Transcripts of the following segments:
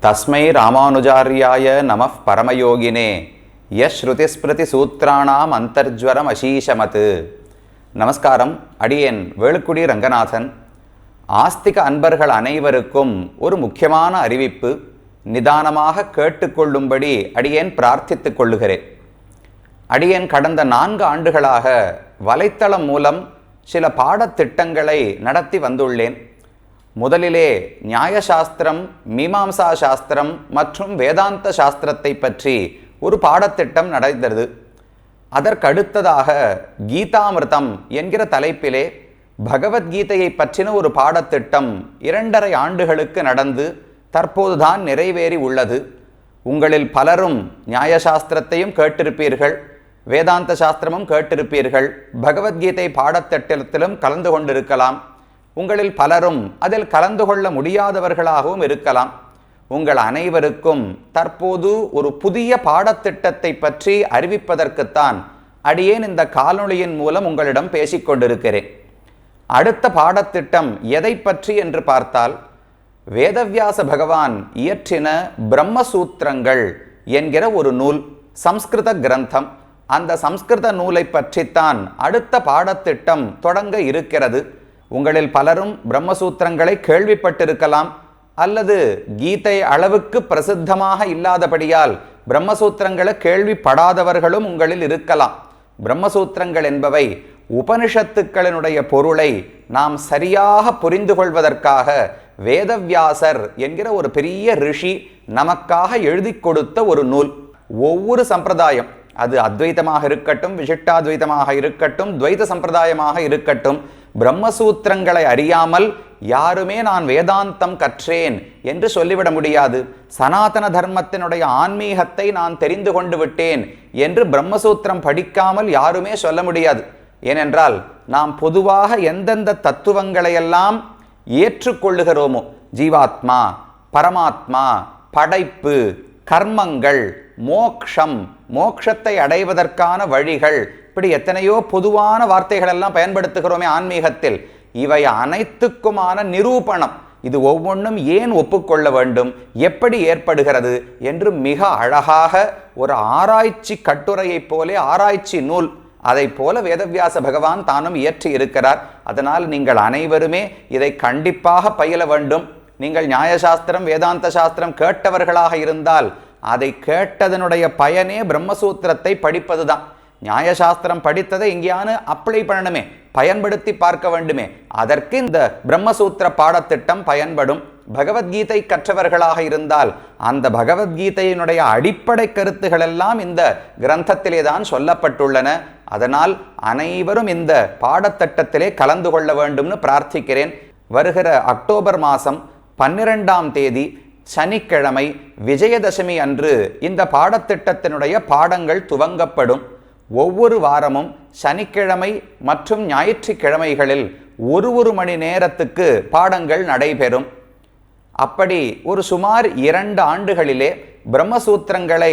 தஸ்மை ராமானுஜாரியாய நமः பரமயோகினே யஸ்ருதிஸ்மிருதி சூத்ராணாம் அந்தர்ஜ்வரம் அசீஷமத். நமஸ்காரம். அடியேன் வேலுக்குடி ரங்கநாதன். ஆஸ்திக அன்பர்கள் அனைவருக்கும் ஒரு முக்கியமான அறிவிப்பு நிதானமாக கேட்டுக்கொள்ளும்படி அடியேன் பிரார்த்தித்துக் கொள்ளுகிறேன். அடியேன் கடந்த 4 ஆண்டுகளாக வலைத்தளம் மூலம் சில பாடத்திட்டங்களை நடத்தி வந்துள்ளேன். முதலிலே நியாயசாஸ்திரம், மீமாம்சா சாஸ்திரம் மற்றும் வேதாந்த சாஸ்திரத்தை பற்றி ஒரு பாடத்திட்டம் நடந்தது. அதற்கடுத்ததாக கீதாமிர்தம் என்கிற தலைப்பிலே பகவத்கீதையை பற்றின ஒரு பாடத்திட்டம் 2.5 ஆண்டுகளுக்கு நடந்து தற்போதுதான் நிறைவேறி உள்ளது. உங்களில் பலரும் நியாயசாஸ்திரத்தையும் கேட்டிருப்பீர்கள், வேதாந்த சாஸ்திரமும் கேட்டிருப்பீர்கள், பகவத்கீதை பாடத்திட்டத்திலும் கலந்து கொண்டிருக்கலாம். உங்களில் பலரும் அதில் கலந்து கொள்ள முடியாதவர்களாகவும் இருக்கலாம். உங்கள் அனைவருக்கும் தற்போது ஒரு புதிய பாடத்திட்டத்தை பற்றி அறிவிப்பதற்குத்தான் அடியேன் இந்த காணொளியின் மூலம் உங்களிடம் பேசிக்கொண்டிருக்கிறேன். அடுத்த பாடத்திட்டம் எதை பற்றி என்று பார்த்தால், வேதவியாச பகவான் இயற்றின பிரம்மசூத்திரங்கள் என்கிற ஒரு நூல், சம்ஸ்கிருத கிரந்தம். அந்த சம்ஸ்கிருத நூலை பற்றித்தான் அடுத்த பாடத்திட்டம் தொடங்க இருக்கிறது. உங்களில் பலரும் பிரம்மசூத்திரங்களை கேள்விப்பட்டிருக்கலாம், அல்லது கீதை அளவுக்கு பிரசித்தமாக இல்லாதபடியால் பிரம்மசூத்திரங்களை கேள்விப்படாதவர்களும் உங்களில் இருக்கலாம். பிரம்மசூத்திரங்கள் என்பவை உபனிஷத்துக்களினுடைய பொருளை நாம் சரியாக புரிந்து கொள்வதற்காக வேதவியாசர் என்கிற ஒரு பெரிய ரிஷி நமக்காக எழுதி கொடுத்த ஒரு நூல். ஒவ்வொரு சம்பிரதாயம், அது அத்வைதமாக இருக்கட்டும், விசிஷ்டாத்வைதமாக இருக்கட்டும், துவைத சம்பிரதாயமாக இருக்கட்டும், பிரம்மசூத்திரங்களை அறியாமல் யாருமே நான் வேதாந்தம் கற்றேன் என்று சொல்லிவிட முடியாது. சனாதன தர்மத்தினுடைய ஆன்மீகத்தை நான் தெரிந்து கொண்டு விட்டேன் என்று பிரம்மசூத்திரம் படிக்காமல் யாருமே சொல்ல முடியாது. ஏனென்றால் நாம் பொதுவாக எந்தெந்த தத்துவங்களையெல்லாம் ஏற்றுக்கொள்ளுகிறோமோ, ஜீவாத்மா, பரமாத்மா, படைப்பு, கர்மங்கள், மோக்ஷம், மோக்ஷத்தை அடைவதற்கான வழிகள், இப்படி எத்தனையோ பொதுவான வார்த்தைகள் எல்லாம் பயன்படுத்துகிறோமே ஆன்மீகத்தில். இவை அனைத்துக்குமான நிரூபணம், இது ஒவ்வொன்றும் ஏன் ஒப்புக்கொள்ள வேண்டும், எப்படி ஏற்படுகிறது என்று மிக அழகாக ஒரு ஆராய்ச்சி கட்டுரையைப் போல, ஆராய்ச்சி நூல், அதை போல வேதவியாச பகவான் தானும் இயற்றி இருக்கிறார். அதனால் நீங்கள் அனைவருமே இதை கண்டிப்பாக பயில வேண்டும். நீங்கள் நியாயசாஸ்திரம், வேதாந்த சாஸ்திரம் கேட்டவர்களாக இருந்தால் அதை கேட்டதனுடைய பயனே பிரம்மசூத்திரத்தை படிப்பதுதான். நியாயசாஸ்திரம் படித்ததை எங்கேயானு அப்ளை பண்ணணுமே, பயன்படுத்தி பார்க்க வேண்டுமே, அதற்கு இந்த பிரம்மசூத்திர பாடத்திட்டம் பயன்படும். பகவத்கீதை கற்றவர்களாக இருந்தால் அந்த பகவத்கீதையினுடைய அடிப்படை கருத்துகள் எல்லாம் இந்த கிரந்தத்திலே தான் சொல்லப்பட்டுள்ளன. அதனால் அனைவரும் இந்த பாடத்திட்டத்திலே கலந்து கொள்ள வேண்டும்னு பிரார்த்திக்கிறேன். வருகிற அக்டோபர் மாதம் 12ஆம் தேதி சனிக்கிழமை விஜயதசமி அன்று இந்த பாடத்திட்டத்தினுடைய பாடங்கள் துவங்கப்படும். ஒவ்வொரு வாரமும் சனிக்கிழமை மற்றும் ஞாயிற்றுக்கிழமைகளில் ஒரு மணி நேரத்துக்கு பாடங்கள் நடைபெறும். அப்படி ஒரு சுமார் 2 ஆண்டுகளிலே பிரம்மசூத்திரங்களை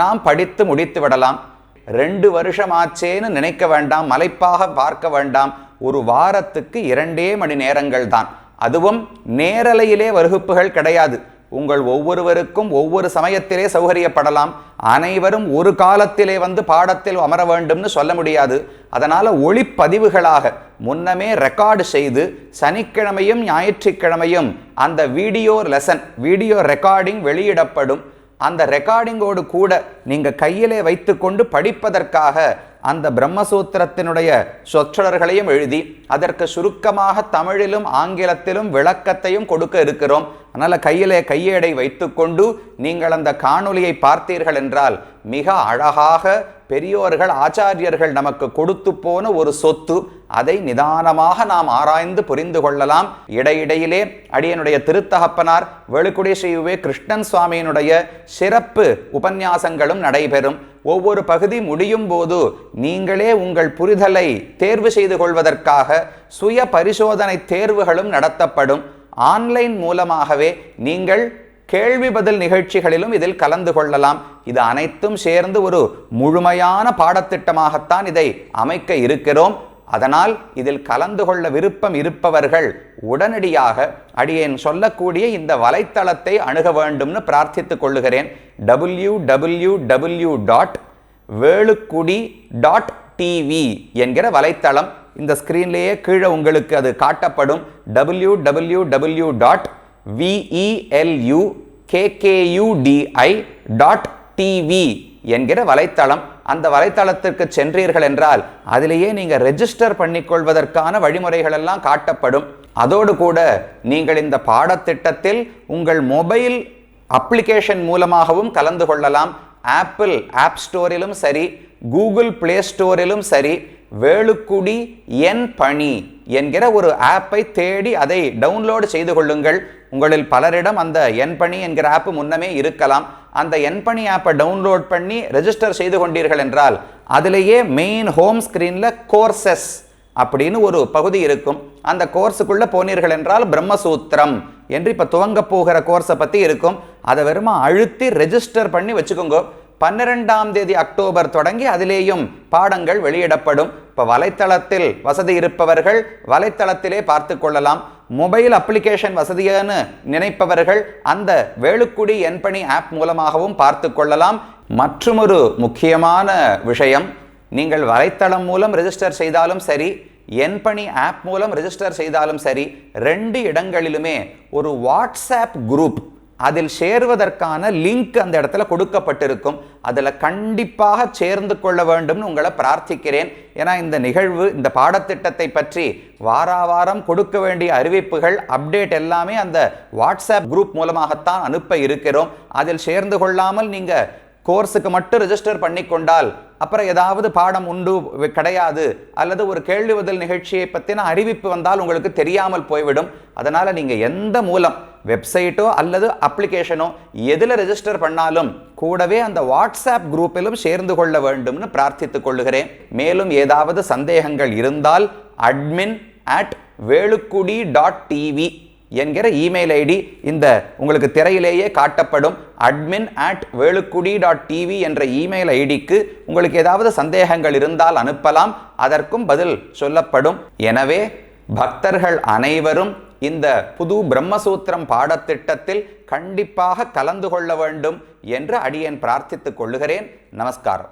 நாம் படித்து முடித்து விடலாம். 2 வருஷமாச்சேன்னு நினைக்க வேண்டாம், மலைப்பாக பார்க்க வேண்டாம். ஒரு வாரத்துக்கு 2 மணி நேரங்கள் தான். அதுவும் நேரலையிலே வகுப்புகள் கிடையாது. உங்கள் ஒவ்வொருவருக்கும் ஒவ்வொரு சமயத்திலே சௌகரியப்படலாம். அனைவரும் ஒரு காலத்திலே வந்து பாடத்தில் அமர வேண்டும்னு சொல்ல முடியாது. அதனால் ஒளிப்பதிவுகளாக முன்னமே ரெக்கார்டு செய்து சனிக்கிழமையும் ஞாயிற்றுக்கிழமையும் அந்த வீடியோ லெசன், வீடியோ ரெக்கார்டிங் வெளியிடப்படும். அந்த ரெக்கார்டிங்கோடு கூட நீங்கள் கையிலே வைத்து கொண்டு படிப்பதற்காக அந்த பிரம்மசூத்திரத்தினுடைய சொற்றொடர்களையும் எழுதி அதற்கு சுருக்கமாக தமிழிலும் ஆங்கிலத்திலும் விளக்கத்தையும் கொடுக்க இருக்கிறோம். அதனால் கையிலே கையேடை வைத்துக்கொண்டு நீங்கள் அந்த காணொலியை பார்த்தீர்கள் என்றால் மிக அழகாக பெரியோர்கள், ஆச்சாரியர்கள் நமக்கு கொடுத்து போன ஒரு சொத்து. அதை நிதானமாக நாம் ஆராய்ந்து புரிந்து கொள்ளலாம். இடையிடையிலே அடியனுடைய திருத்தகப்பனார் வேலுக்குடி ஸ்ரீ வே கிருஷ்ணன் சுவாமியினுடைய சிறப்பு உபன்யாசங்களும் நடைபெறும். ஒவ்வொரு பகுதி முடியும் போது நீங்களே உங்கள் புரிதலை தேர்வு செய்து கொள்வதற்காக சுய பரிசோதனை தேர்வுகளும் நடத்தப்படும். ஆன்லைன் மூலமாகவே நீங்கள் கேள்வி பதில் நிகழ்ச்சிகளிலும் இதில் கலந்து கொள்ளலாம். இது அனைத்தும் சேர்ந்து ஒரு முழுமையான பாடத்திட்டமாகத்தான் இதை அமைக்க இருக்கிறோம். அதனால் இதில் கலந்து கொள்ள விருப்பம் இருப்பவர்கள் உடனடியாக அடியேன் சொல்லக்கூடிய இந்த வலைத்தளத்தை அணுக வேண்டும்னு பிரார்த்தித்துக் கொள்ளுகிறேன். www.velukudi.tv என்கிற வலைத்தளம் இந்த ஸ்கிரீன்லேயே கீழே உங்களுக்கு அது காட்டப்படும். www.velukudi.tv என்கிற வலைத்தளம். அந்த வலைத்தளத்திற்கு சென்றீர்கள் என்றால் அதிலேயே நீங்கள் ரெஜிஸ்டர் பண்ணிக்கொள்வதற்கான வழிமுறைகள் எல்லாம் காட்டப்படும். அதோடு கூட நீங்கள் இந்த பாடத்திட்டத்தில் உங்கள் மொபைல் அப்ளிகேஷன் மூலமாகவும் கலந்து கொள்ளலாம். ஆப்பிள் ஆப் ஸ்டோரிலும் சரி, கூகுள் பிளே ஸ்டோரிலும் சரி, வேலுக்குடி என் பணி என்கிற ஒரு ஆப்பை தேடி அதை டவுன்லோடு செய்து கொள்ளுங்கள். உங்களில் பலரிடம் அந்த என் பணி என்கிற ஆப் முன்னமே இருக்கலாம். அந்த என் பணி ஆப்பை டவுன்லோட் பண்ணி ரெஜிஸ்டர் செய்து கொண்டீர்கள் என்றால் அதிலேயே மெயின் ஹோம் ஸ்கிரீனில் கோர்சஸ் அப்படின்னு ஒரு பகுதி இருக்கும். அந்த கோர்ஸுக்குள்ளே போனீர்கள் என்றால் பிரம்மசூத்திரம் என்று இப்போ துவங்க போகிற கோர்ஸை பற்றி இருக்கும். அதை வெறுமா அழுத்தி ரெஜிஸ்டர் பண்ணி வச்சுக்கோங்க. 12ஆம் தேதி அக்டோபர் தொடங்கி அதிலேயும் பாடங்கள் வெளியிடப்படும். இப்போ வலைத்தளத்தில் வசதி இருப்பவர்கள் வலைத்தளத்திலே பார்த்து கொள்ளலாம். மொபைல் அப்ளிகேஷன் வசதியானு நினைப்பவர்கள் அந்த வேலுக்குடி என்பணி ஆப் மூலமாகவும் பார்த்து கொள்ளலாம். மற்றொரு முக்கியமான விஷயம், நீங்கள் வலைத்தளம் மூலம் ரெஜிஸ்டர் செய்தாலும் சரி, என்பணி ஆப் மூலம் ரெஜிஸ்டர் செய்தாலும் சரி, 2 இடங்களிலுமே ஒரு வாட்ஸ்அப் குரூப், அதில் சேருவதற்கான லிங்க் அந்த இடத்துல கொடுக்கப்பட்டிருக்கும். அதில் கண்டிப்பாக சேர்ந்து கொள்ள வேண்டும்னு உங்களை பிரார்த்திக்கிறேன். ஏன்னா இந்த நிகழ்வு, இந்த பாடத்திட்டத்தை பற்றி வாராவாரம் கொடுக்க வேண்டிய அறிவிப்புகள், அப்டேட் எல்லாமே அந்த வாட்ஸ்அப் குரூப் மூலமாகத்தான் அனுப்ப இருக்கிறோம். அதில் சேர்ந்து கொள்ளாமல் நீங்கள் கோர்ஸுக்கு மட்டும் ரெஜிஸ்டர் பண்ணி கொண்டால் அப்புறம் ஏதாவது பாடம் உண்டு கிடையாது, அல்லது ஒரு கேள்வி பதில் நிகழ்ச்சியை பற்றின அறிவிப்பு வந்தால் உங்களுக்கு தெரியாமல் போய்விடும். அதனால் நீங்கள் எந்த மூலம், வெப்சைட்டோ அல்லது அப்ளிகேஷனோ எதில் ரெஜிஸ்டர் பண்ணாலும் கூடவே அந்த வாட்ஸ்அப் குரூப்பிலும் சேர்ந்து கொள்ள வேண்டும்னு பிரார்த்தித்துக் கொள்ளுகிறேன். மேலும் ஏதாவது சந்தேகங்கள் இருந்தால் admin@velukudi.tv என்கிற இமெயில் ஐடி இந்த உங்களுக்கு திரையிலேயே காட்டப்படும். admin@velukudi.tv என்ற இமெயில் ஐடிக்கு உங்களுக்கு ஏதாவது சந்தேகங்கள் இருந்தால் அனுப்பலாம். அதற்கும் பதில் சொல்லப்படும். எனவே பக்தர்கள் அனைவரும் இந்த புது பிரம்மசூத்திரம் பாடத்திட்டத்தில் கண்டிப்பாக கலந்து கொள்ள வேண்டும் என்று அடியேன் பிரார்த்தித்துக் கொள்ளுகிறேன். நமஸ்காரம்.